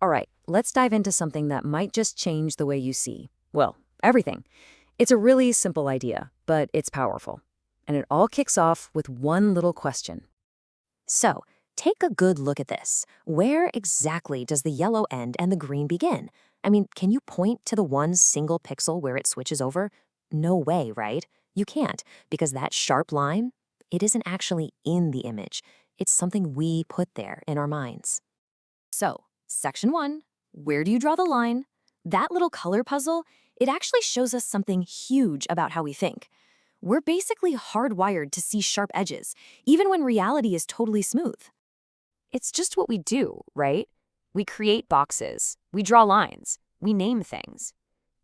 All right, let's dive into something that might just change the way you see, well, everything. It's a really simple idea, but it's powerful. And it all kicks off with one little question. So, take a good look at this. Where exactly does the yellow end and the green begin? I mean, can you point to the one single pixel where it switches over? No way, right? You can't, because that sharp line, it isn't actually in the image. It's something we put there in our minds. So, section 1, where do you draw the line? That little color puzzle, it actually shows us something huge about how we think. We're basically hardwired to see sharp edges, even when reality is totally smooth. It's just what we do, right? We create boxes, we draw lines, we name things.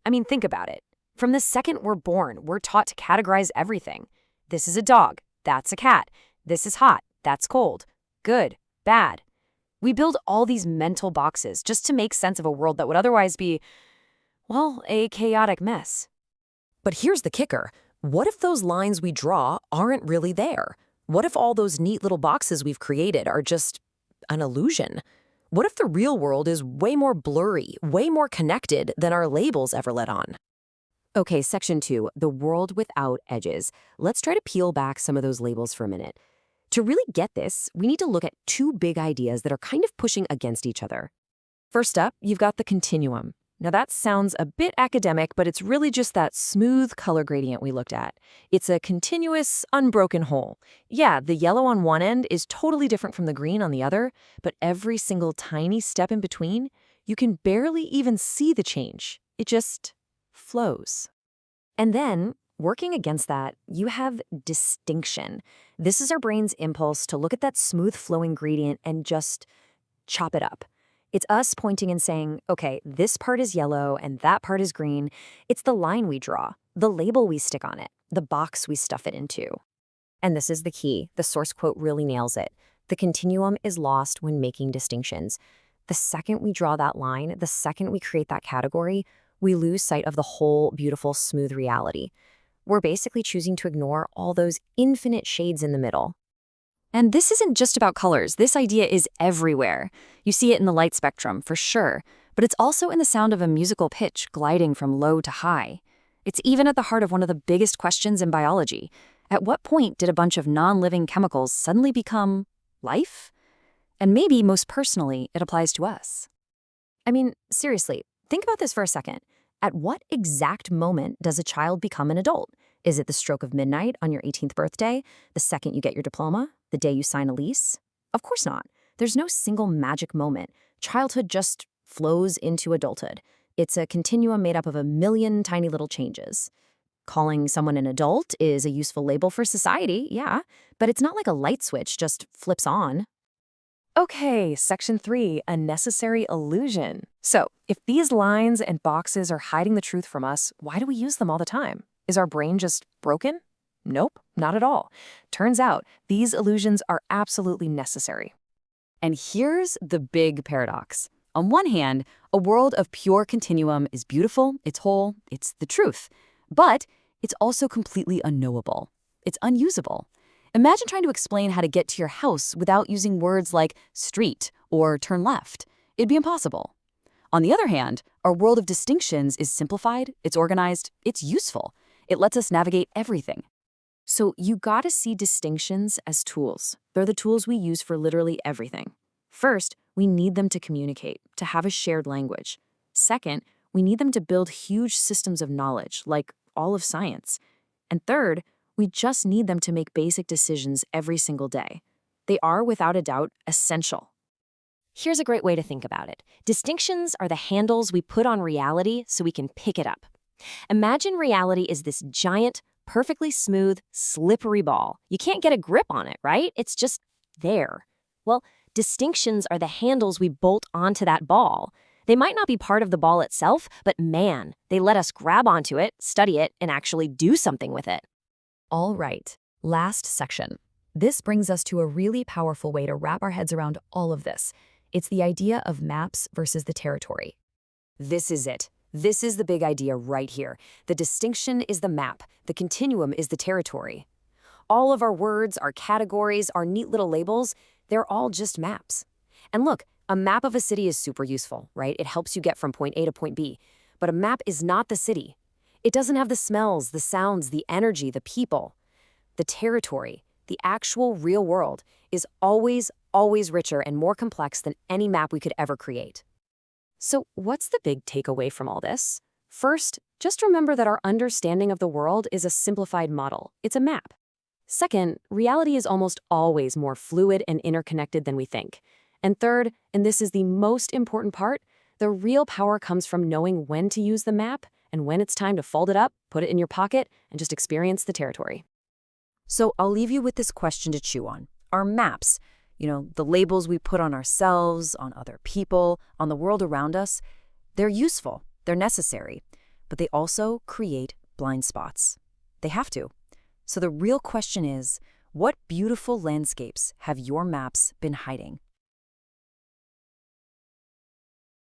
I mean, think about it. From the second we're born, we're taught to categorize everything. This is a dog, that's a cat. This is hot, that's cold. Good, bad. We build all these mental boxes just to make sense of a world that would otherwise be, well, a chaotic mess. But here's the kicker. What if those lines we draw aren't really there? What if all those neat little boxes we've created are just an illusion? What if the real world is way more blurry, way more connected than our labels ever let on? Okay, section 2, the world without edges. Let's try to peel back some of those labels for a minute. To really get this, we need to look at two big ideas that are kind of pushing against each other. First up, you've got the continuum. Now that sounds a bit academic, but it's really just that smooth color gradient we looked at. It's a continuous, unbroken whole. Yeah, the yellow on one end is totally different from the green on the other, but every single tiny step in between, you can barely even see the change. It just flows. And then, working against that, you have distinction. This is our brain's impulse to look at that smooth flowing gradient and just chop it up. It's us pointing and saying, okay, this part is yellow and that part is green. It's the line we draw, the label we stick on it, the box we stuff it into. And this is the key. The source quote really nails it. The continuum is lost when making distinctions. The second we draw that line, the second we create that category, we lose sight of the whole beautiful, smooth reality. We're basically choosing to ignore all those infinite shades in the middle. And this isn't just about colors. This idea is everywhere. You see it in the light spectrum, for sure, but it's also in the sound of a musical pitch gliding from low to high. It's even at the heart of one of the biggest questions in biology. At what point did a bunch of non-living chemicals suddenly become life? And maybe, most personally, it applies to us. I mean, seriously, think about this for a second. At what exact moment does a child become an adult? Is it the stroke of midnight on your 18th birthday? The second you get your diploma? The day you sign a lease? Of course not. There's no single magic moment. Childhood just flows into adulthood. It's a continuum made up of a million tiny little changes. Calling someone an adult is a useful label for society, yeah, but it's not like a light switch just flips on. Okay, section 3, a necessary illusion. So, if these lines and boxes are hiding the truth from us, why do we use them all the time? Is our brain just broken? Nope, not at all. Turns out, these illusions are absolutely necessary. And here's the big paradox. On one hand, a world of pure continuum is beautiful, it's whole, it's the truth. But it's also completely unknowable. It's unusable. Imagine trying to explain how to get to your house without using words like street or turn left. It'd be impossible. On the other hand, our world of distinctions is simplified, it's organized, it's useful. It lets us navigate everything. So you gotta see distinctions as tools. They're the tools we use for literally everything. First, we need them to communicate, to have a shared language. Second, we need them to build huge systems of knowledge, like all of science. And third, we just need them to make basic decisions every single day. They are, without a doubt, essential. Here's a great way to think about it. Distinctions are the handles we put on reality so we can pick it up. Imagine reality is this giant, perfectly smooth, slippery ball. You can't get a grip on it, right? It's just there. Well, distinctions are the handles we bolt onto that ball. They might not be part of the ball itself, but man, they let us grab onto it, study it, and actually do something with it. All right, last section. This brings us to a really powerful way to wrap our heads around all of this. It's the idea of maps versus the territory. This is it. This is the big idea right here. The distinction is the map. The continuum is the territory. All of our words, our categories, our neat little labels, they're all just maps. And look, A map of a city is super useful, right? It helps you get from point A to point B. But a map is not the city. It doesn't have the smells, the sounds, the energy, the people. The territory, the actual real world, is always, always richer and more complex than any map we could ever create. So, what's the big takeaway from all this? First, just remember that our understanding of the world is a simplified model. It's a map. Second, reality is almost always more fluid and interconnected than we think. And third, and this is the most important part, the real power comes from knowing when to use the map and when it's time to fold it up, put it in your pocket, and just experience the territory. So I'll leave you with this question to chew on. Our maps, the labels we put on ourselves, on other people, on the world around us, they're useful, they're necessary, but they also create blind spots. They have to. So the real question is, what beautiful landscapes have your maps been hiding?